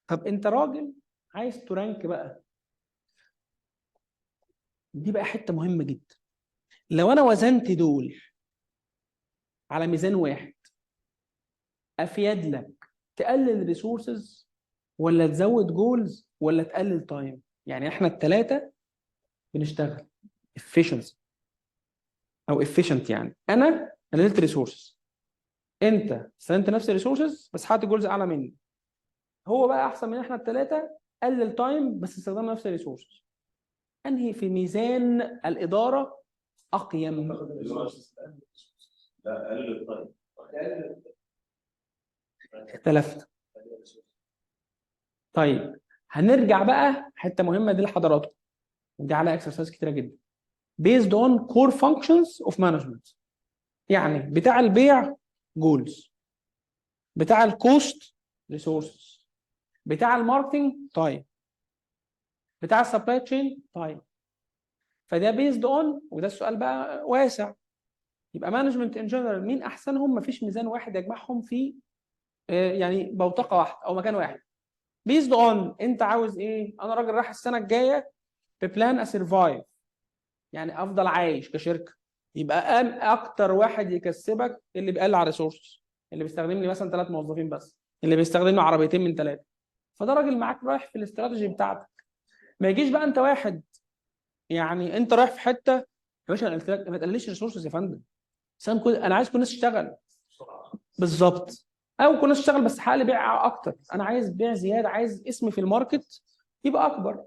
طب انت راجل عايز ترانك بقى، دي بقى حته مهمه جدا. لو انا وزنت دول على ميزان واحد، افيد لك تقلل ريسورسز ولا تزود جولز ولا تقلل تايم؟ يعني احنا الثلاثه بنشتغل efficiency او efficient، يعني انا قللت ريسورسز، انت استخدمت نفس الريسورسز بس حاطط جولز اعلى مني. هو بقى احسن من احنا الثلاثه قلل تايم بس استخدمنا نفس الريسورسز. انهي في ميزان الاداره اقيم؟ لا قلل الطيب. اختلفنا. طيب هنرجع بقى حته مهمه دي لحضراتكم، ودي على اكسرسايز كتيره جدا. based on core functions of management. يعني بتاع البيع جولز، بتاع الكوست ريسورسز، بتاع الماركتنج تايم، بتاع السبلاي تشين تايم. فده بيزد اون، وده السؤال بقى واسع. يبقى مانجمنت ان جنرال مين احسنهم؟ مفيش ميزان واحد يجمعهم في يعني بوتقه واحده او مكان واحد. بيزد اون انت عاوز ايه؟ انا راجل رايح السنه الجايه ببلان اسرفايف، يعني افضل عايش كشركه. يبقى اكتر واحد يكسبك اللي بيقل على ريسورسز، اللي بيستخدم لي مثلا 3 موظفين بس، اللي بيستخدم له عربيتين من 3. فده راجل معاك رايح في الاستراتيجي بتاعتك. ما يجيش بقى انت واحد يعني انت رايح في حته، يا باشا انا قلت لك ما تقللش ريسورسز يا فندم، بس انا عايز كل الناس تشتغل. بالظبط. او كل الناس تشتغل بس حق لي بيع اكتر، انا عايز بيع زياده، عايز اسمي في الماركت يبقى اكبر.